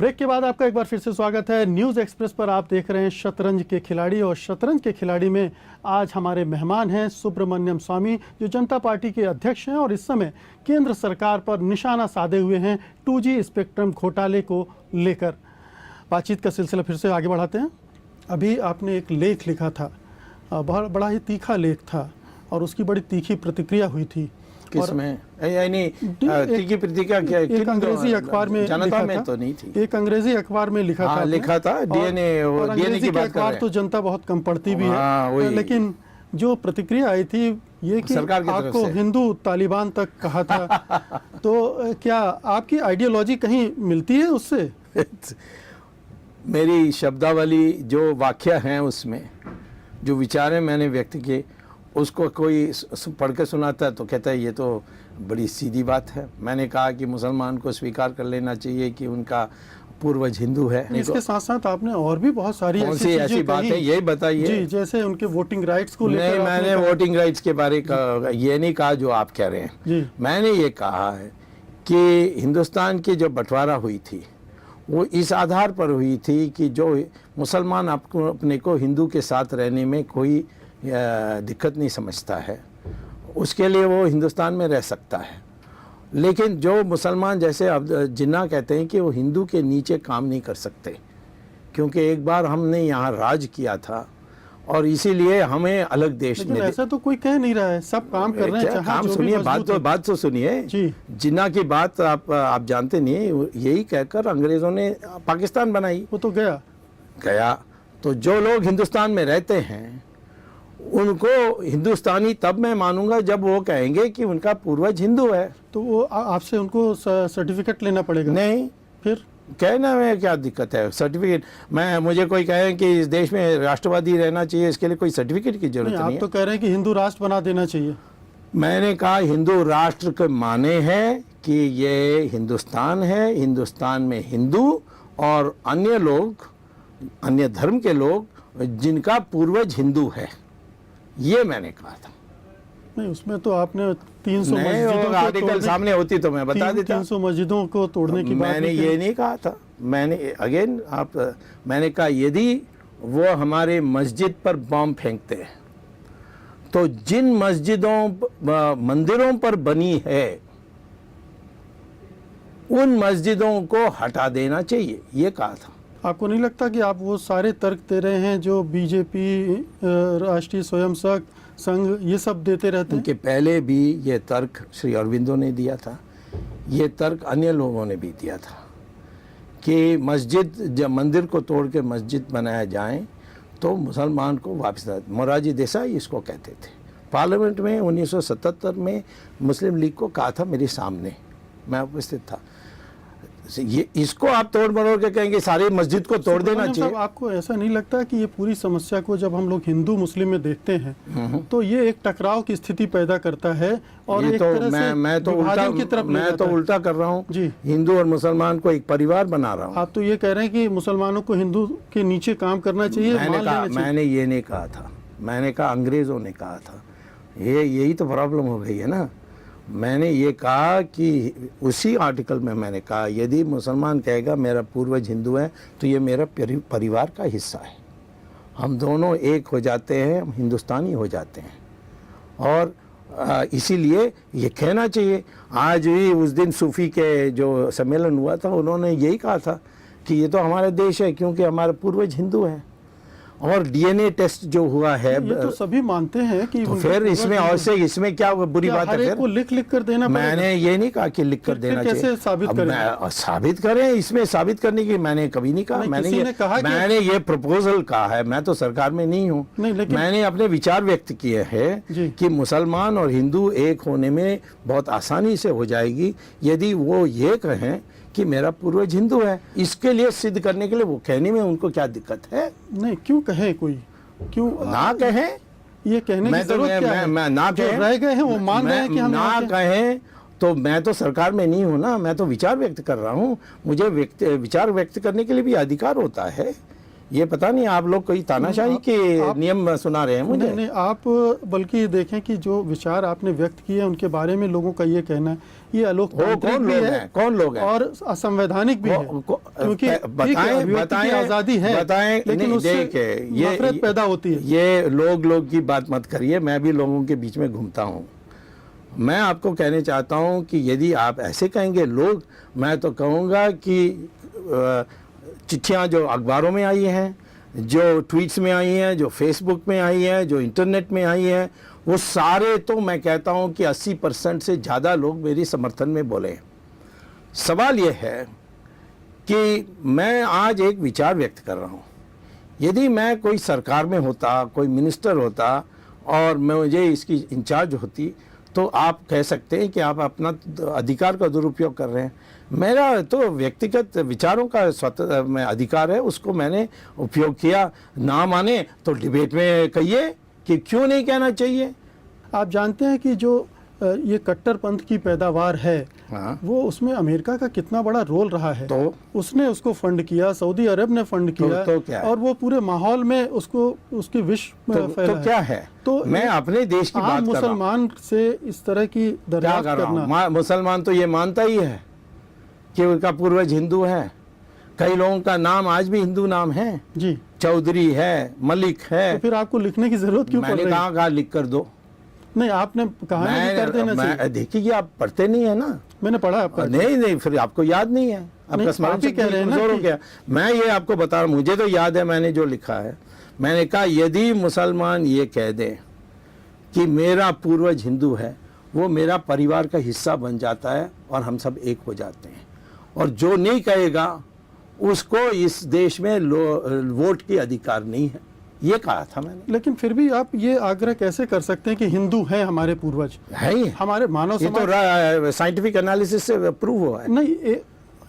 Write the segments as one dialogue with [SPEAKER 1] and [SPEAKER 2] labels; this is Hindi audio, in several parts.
[SPEAKER 1] ब्रेक के बाद आपका एक बार फिर से स्वागत है। न्यूज़ एक्सप्रेस पर आप देख रहे हैं शतरंज के खिलाड़ी, और शतरंज के खिलाड़ी में आज हमारे मेहमान हैं सुब्रमण्यम स्वामी, जो जनता पार्टी के अध्यक्ष हैं और इस समय केंद्र सरकार पर निशाना साधे हुए हैं 2G स्पेक्ट्रम घोटाले को लेकर। बातचीत का सिलसिला फिर से आगे बढ़ाते हैं। अभी आपने एक लेख लिखा था, बहुत बड़ा ही तीखा लेख था और उसकी बड़ी तीखी प्रतिक्रिया हुई थी।
[SPEAKER 2] किसमें? यानी तीखी प्रतिक्रिया क्या?
[SPEAKER 1] एक अंग्रेजी अखबार में
[SPEAKER 2] जनता में तो नहीं थी,
[SPEAKER 1] एक अंग्रेजी अखबार में लिखा था,
[SPEAKER 2] लिखा था डीएनए की बात कर रहे हैं।
[SPEAKER 1] तो जनता बहुत कम पढ़ती भी है, लेकिन जो प्रतिक्रिया आई थी ये कि आपको हिंदू तालिबान तक कहा था। तो क्या आपकी आइडियोलॉजी कहीं मिलती है उससे?
[SPEAKER 2] मेरी शब्दावली जो वाक्य हैं उसमें जो विचार मैंने व्यक्त किए, उसको कोई पढ़ के सुनाता है तो कहता है ये तो बड़ी सीधी बात है। मैंने कहा कि मुसलमान को स्वीकार कर लेना चाहिए कि उनका पूर्वज हिंदू है।
[SPEAKER 1] इसके साथ साथ आपने और भी बहुत सारी
[SPEAKER 2] ऐसी बात है, यही बताइए जी।
[SPEAKER 1] जैसे उनके वोटिंग राइट्स को लेकर
[SPEAKER 2] नहीं, मैंने वोटिंग राइट्स के बारे का ये नहीं कहा जो आप कह रहे हैं जी। मैंने ये कहा है कि हिंदुस्तान की जो बंटवारा हुई थी वो इस आधार पर हुई थी कि जो मुसलमान आपको अपने को हिंदू के साथ रहने में कोई दिक्कत नहीं समझता है, उसके लिए वो हिंदुस्तान में रह सकता है। लेकिन जो मुसलमान, जैसे अब जिन्ना कहते हैं कि वो हिंदू के नीचे काम नहीं कर सकते, क्योंकि एक बार हमने यहाँ राज किया था और इसीलिए हमें अलग देश में।
[SPEAKER 1] ऐसा तो कोई कह नहीं रहा है, सब काम कर रहे हैं।
[SPEAKER 2] काम सुनिए, बात तो सुनिए। जिन्ना की बात आप जानते नहीं, यही कहकर अंग्रेजों ने पाकिस्तान बनाई।
[SPEAKER 1] वो तो गया।
[SPEAKER 2] तो जो लोग हिंदुस्तान में रहते हैं उनको हिंदुस्तानी तब मैं मानूंगा जब वो कहेंगे कि उनका पूर्वज हिंदू है। तो वो
[SPEAKER 1] आपसे उनको सर्टिफिकेट लेना पड़ेगा?
[SPEAKER 2] नहीं,
[SPEAKER 1] फिर
[SPEAKER 2] कहना में क्या दिक्कत है? सर्टिफिकेट, मुझे कोई कहे कि इस देश में राष्ट्रवादी रहना चाहिए, इसके लिए कोई सर्टिफिकेट की जरूरत नहीं है।
[SPEAKER 1] आप तो कह रहे हैं कि हिंदू राष्ट्र बना देना चाहिए।
[SPEAKER 2] मैंने कहा हिंदू राष्ट्र के माने है कि ये हिंदुस्तान है, हिंदुस्तान में हिंदू और अन्य लोग, अन्य धर्म के लोग जिनका पूर्वज हिंदू है, ये मैंने कहा था।
[SPEAKER 1] नहीं, उसमें तो आपने 300 मस्जिदों
[SPEAKER 2] आर्टिकल सामने होती तो मैं बता देता।
[SPEAKER 1] 300 मस्जिदों को तोड़ने की बात
[SPEAKER 2] मैंने ये नहीं कहा था। मैंने कहा यदि वो हमारे मस्जिद पर बम फेंकते हैं तो जिन मंदिरों पर बनी है उन मस्जिदों को हटा देना चाहिए, ये कहा था।
[SPEAKER 1] आपको नहीं लगता कि आप वो सारे तर्क दे रहे हैं जो बीजेपी, राष्ट्रीय स्वयंसेवक संघ, ये सब देते रहते हैं?
[SPEAKER 2] उनके पहले भी ये तर्क श्री अरविंदो ने दिया था, ये तर्क अन्य लोगों ने भी दिया था कि मस्जिद, जब मंदिर को तोड़ के मस्जिद बनाया जाए तो मुसलमान को वापस। मोरारजी देसाई इसको कहते थे। पार्लियामेंट में 1977 में मुस्लिम लीग को कहा था, मेरे सामने, मैं उपस्थित था। ये इसको आप तोड़ मरोड़ के कहेंगे सारी मस्जिद को तोड़ देना चाहिए?
[SPEAKER 1] आपको ऐसा नहीं लगता कि ये पूरी समस्या को जब हम लोग हिंदू मुस्लिम में देखते हैं तो ये एक टकराव की स्थिति पैदा करता है? और एक तरह से
[SPEAKER 2] मैं तो उल्टा कर रहा हूँ जी। हिंदू और मुसलमान को एक परिवार बना रहा हूँ।
[SPEAKER 1] आप तो ये कह रहे हैं कि मुसलमानों को हिंदू के नीचे काम करना चाहिए?
[SPEAKER 2] मैंने ये नहीं कहा था, मैंने कहा अंग्रेजों ने कहा था। यही तो प्रॉब्लम हो गई है ना। मैंने ये कहा कि उसी आर्टिकल में मैंने कहा यदि मुसलमान कहेगा मेरा पूर्वज हिंदू है तो ये मेरा परिवार का हिस्सा है, हम दोनों एक हो जाते हैं, हम हिंदुस्तानी हो जाते हैं। और इसीलिए ये कहना चाहिए। आज भी उस दिन सूफी के जो सम्मेलन हुआ था उन्होंने यही कहा था कि ये तो हमारा देश है क्योंकि हमारा पूर्वज हिंदू है। और डीएनए टेस्ट जो हुआ है
[SPEAKER 1] ये तो सभी मानते हैं कि
[SPEAKER 2] तो फिर इसमें और से इसमें क्या बुरी बात है? फिर
[SPEAKER 1] को लिख कर देना।
[SPEAKER 2] मैंने ये नहीं कहा कि लिख कर देना चाहिए।
[SPEAKER 1] कैसे साबित करें?
[SPEAKER 2] साबित करें, इसमें साबित करने की मैंने कभी नहीं कहा। मैंने ये प्रपोजल कहा है, मैं तो सरकार में नहीं हूँ। मैंने अपने विचार व्यक्त किए हैं कि मुसलमान और हिंदू एक होने में बहुत आसानी से हो जाएगी यदि वो ये कहें कि मेरा पूर्वज हिंदू है। इसके लिए सिद्ध करने के लिए वो कहने में उनको क्या दिक्कत है?
[SPEAKER 1] नहीं, क्यों कहे कोई? क्यों
[SPEAKER 2] ना कहे?
[SPEAKER 1] ये कहने की जरूरत क्या है?
[SPEAKER 2] मैं ना कहे,
[SPEAKER 1] रह गए हैं वो मान रहे हैं कि हम
[SPEAKER 2] ना कहें तो मैं तो सरकार में नहीं हूँ ना, मैं तो विचार व्यक्त कर रहा हूँ। मुझे विचार व्यक्त करने के लिए भी अधिकार होता है। ये पता नहीं आप लोग कोई तानाशाही के नियम सुना रहे हैं मुझे।
[SPEAKER 1] नहीं, आप बल्कि देखें कि जो विचार आपने व्यक्त किए उनके बारे में लोगों का ये कहना है ये अलोकतांत्रिक भी है,
[SPEAKER 2] कौन लोग हैं
[SPEAKER 1] और असंवैधानिक भी है, क्योंकि बताएं आजादी है,
[SPEAKER 2] बताएं,
[SPEAKER 1] लेकिन उससे नफरत पैदा होती है।
[SPEAKER 2] ये लोग की बात मत करिए, मैं भी लोगों के बीच में घूमता हूँ। मैं आपको कहने चाहता हूँ कि यदि आप ऐसे कहेंगे लोग, मैं तो कहूँगा कि चिट्ठियाँ जो अखबारों में आई हैं, जो ट्वीट्स में आई हैं, जो फेसबुक में आई हैं, जो इंटरनेट में आई हैं, वो सारे तो मैं कहता हूँ कि 80% से ज़्यादा लोग मेरी समर्थन में बोले। सवाल ये है कि मैं आज एक विचार व्यक्त कर रहा हूँ, यदि मैं कोई सरकार में होता, कोई मिनिस्टर होता और मुझे इसकी इंचार्ज होती, तो आप कह सकते हैं कि आप अपना अधिकार का दुरुपयोग कर रहे हैं। मेरा तो व्यक्तिगत विचारों का स्वतंत्र में अधिकार है, उसको मैंने उपयोग किया। ना माने तो डिबेट में कहिए कि क्यों नहीं कहना चाहिए।
[SPEAKER 1] आप जानते हैं कि जो ये कट्टरपंथ की पैदावार है,
[SPEAKER 2] हाँ।
[SPEAKER 1] वो उसमें अमेरिका का कितना बड़ा रोल रहा है।
[SPEAKER 2] तो
[SPEAKER 1] उसने उसको फंड किया, सऊदी अरब ने फंड किया,
[SPEAKER 2] तो क्या है?
[SPEAKER 1] और वो पूरे माहौल में उसको उसकी विष
[SPEAKER 2] तो क्या है?
[SPEAKER 1] तो
[SPEAKER 2] मैं अपने देश की बात कर रहा हूं।
[SPEAKER 1] मुसलमान से इस तरह की दरियाफ्त करना,
[SPEAKER 2] मुसलमान तो ये मानता ही है कि उनका पूर्वज हिंदू है। कई लोगों का नाम आज भी हिंदू नाम है
[SPEAKER 1] जी,
[SPEAKER 2] चौधरी है, मलिक है।
[SPEAKER 1] तो फिर आपको लिखने की जरूरत क्यों पड़ रही है?
[SPEAKER 2] मैंने कहा लिख कर दो।
[SPEAKER 1] नहीं, आपने कहा नहीं कर देना चाहिए।
[SPEAKER 2] देखिए आप पढ़ते नहीं है ना।
[SPEAKER 1] मैंने पढ़ा आपका।
[SPEAKER 2] नहीं, फिर आपको याद नहीं है, आपका स्मरण शक्ति कमजोर हो गया। मैं ये आपको बता रहा हूँ, मुझे तो याद है मैंने जो लिखा है। मैंने कहा यदि मुसलमान ये कह दें कि मेरा पूर्वज हिंदू है, वो मेरा परिवार का हिस्सा बन जाता है और हम सब एक हो जाते हैं। और जो नहीं कहेगा उसको इस देश में वोट की अधिकार नहीं है, ये कहा था मैंने।
[SPEAKER 1] लेकिन फिर भी आप ये आग्रह कैसे कर सकते हैं कि हिंदू हैं हमारे पूर्वज?
[SPEAKER 2] है ही,
[SPEAKER 1] हमारे मानव समाज।
[SPEAKER 2] ये तो साइंटिफिक एनालिसिस से प्रूव हुआ है।
[SPEAKER 1] नहीं,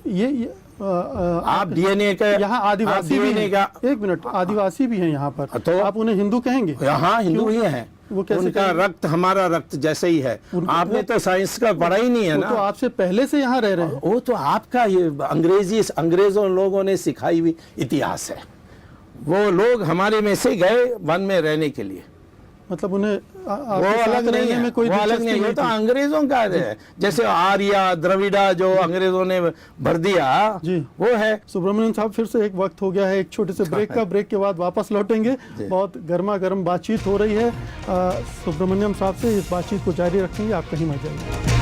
[SPEAKER 1] ये
[SPEAKER 2] आप डीएनए का,
[SPEAKER 1] यहाँ आदिवासी भी हैं। एक मिनट, आदिवासी भी हैं यहाँ पर,
[SPEAKER 2] तो
[SPEAKER 1] आप उन्हें हिंदू कहेंगे?
[SPEAKER 2] हाँ, हिंदू ही हैं।
[SPEAKER 1] वो कैसे
[SPEAKER 2] उनका रक्त हमारा रक्त जैसे ही है। आपने तो साइंस का पढ़ा ही नहीं है ना।
[SPEAKER 1] तो आपसे पहले से यहाँ रह रहे हैं।
[SPEAKER 2] वो तो आपका ये अंग्रेजों लोगों ने सिखाई हुई इतिहास है। वो लोग हमारे में से गए वन में रहने के लिए,
[SPEAKER 1] मतलब उन्हें
[SPEAKER 2] वो अलग नहीं है,
[SPEAKER 1] में कोई
[SPEAKER 2] वो अलग नहीं है। तो अंग्रेजों का है, जैसे आर्या द्रविड़ा जो अंग्रेजों ने भर दिया
[SPEAKER 1] जी,
[SPEAKER 2] वो है।
[SPEAKER 1] सुब्रमण्यम साहब, फिर से एक वक्त हो गया है एक छोटे से ब्रेक का। ब्रेक के बाद वापस लौटेंगे। बहुत गर्मा गर्म बातचीत हो रही है सुब्रमण्यम साहब से। इस बातचीत को जारी रखेंगे, आप कहीं मत जाइए।